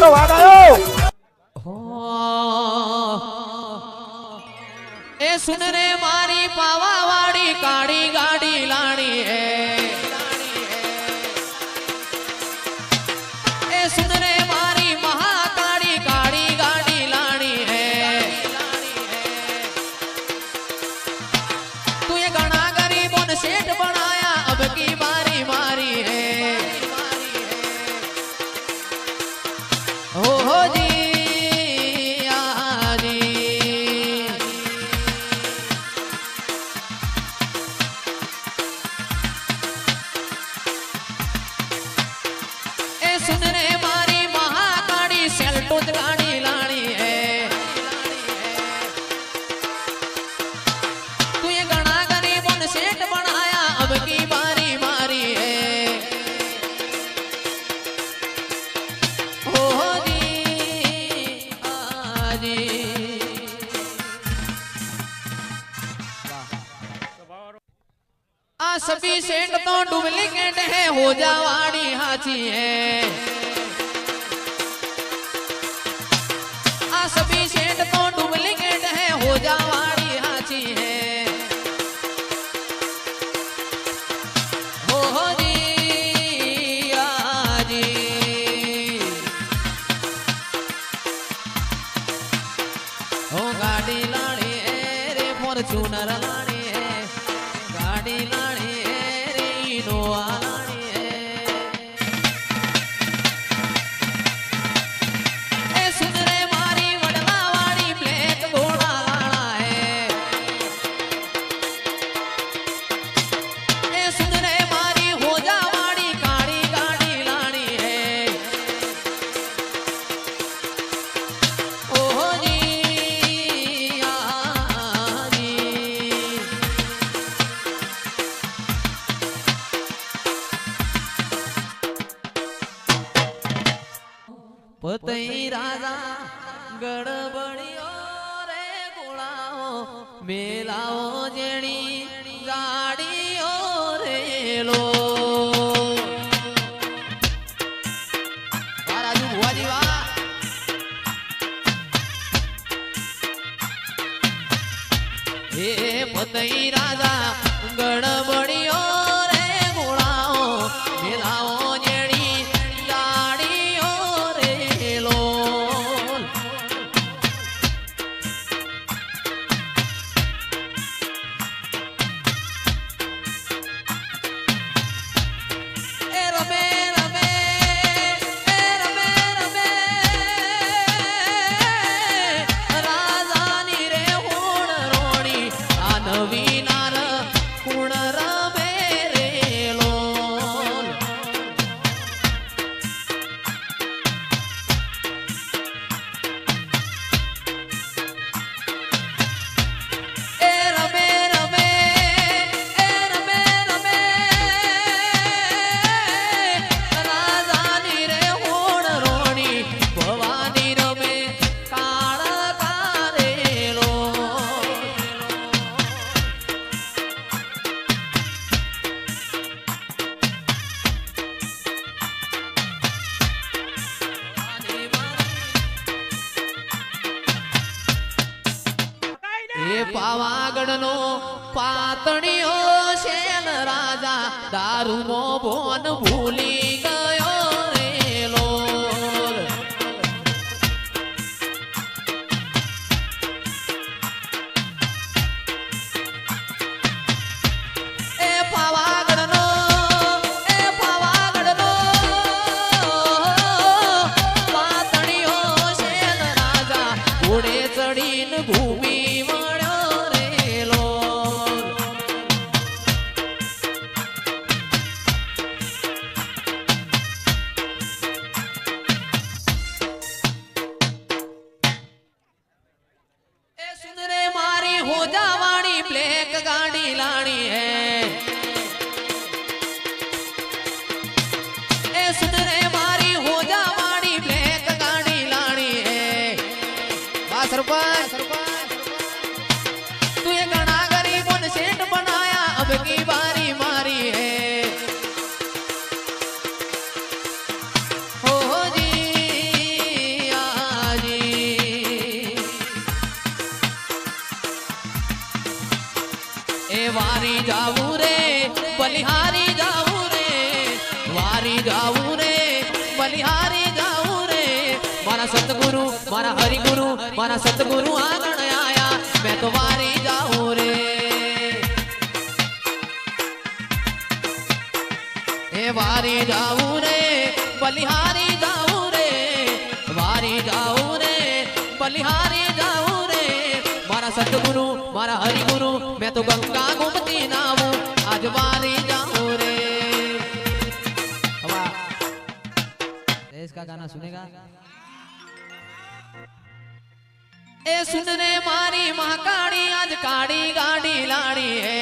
મારો વાગ આવ્યો એ સુન રે મારી પાવા વાળી કાળી ગાડી લાણી હે એ સુન રે મારી મહાકાળી કાળી ગાડી લાણી હે તું ये घना गरीबों ने सेठ बनाया अब की बारी मारी है हो जी सुन रे मारी महाकाड़ी सेल्टोज गाड़ी लानी है तू ये घना गरीबों ने सेठ बनाया अब की बारी मारी है हो जी आजी आ सभी सेठ तो डुप्लीकेट है हो जावाड़ी हाची है आ सभी सेठ तो डुप्लीकेट है हो जावाड़ी हाची है हो जी आजी हो गाड़ी लाड़ी है रे फॉर्च्यूनर लाड़ी है गाड़ी लाड़ी है रे इनोवा लाड़ी है ए सुन रे मारी वडला वाड़ी ब्लैक घोड़ा लाड़ा है ए सुन रे मारी हो जा वाड़ी काड़ी गाड़ी लाड़ी है ओ जी आजी पतई राजा गड़बड़ियो रे गुड़ाओ मेलाओ जेड़ी गाड़ियो रे लो राजू बुआ जी वाह हे पतई राजा गड़बड़ियो रे गुड़ाओ मेलाओ जेड़ी गाड़ियो रे लो ए रमे रमे ए रमे रमे राजानी रे होण रोणी आ नवी नार कुण रमे रे लोल ए रमे रमे ए रमे रमे राजानी रे होण रोणी भवानी रमे काळ कारेलो એ પાવાગઢનો પાતળિયો શેલ રાજા દારૂનો ભોન ભૂલી ગયો રે લોલ એ પાવાગઢનો પાતળિયો શેલ રાજા ઘોડે ચડીને ભૂમિ વળ્યો રે લોલ ए सुन रे मारी हो जावाड़ी ब्लैक गाड़ी लानी है ए सुन रे मारी हो जावाड़ी ब्लैक गाड़ी लानी है वाह सरपंच तू ये घना गरीबों ने सेठ बनाया अब की बारी मारी है हो जी ए वारी जाऊ रे बलिहारी जाऊ रे वारी जाऊ रे बलिहारी जाऊ रे मारा सतगुरु मारा हरिगुरु मारा सतगुरु आंगण आया मैं तो वारी जाऊं रे ए वारी जाऊं रे बलिहारी जाऊं रे वारी जाऊं रे बलिहारी जाऊं रे मारा सतगुरु मारा हरिगुरु मैं तो गंगा घूमती नाऊं आज वारी जाऊं रे। इसका गाना सुनेगा ए सुन रे मारी महाकाली आज काड़ी गाड़ी लाड़ी है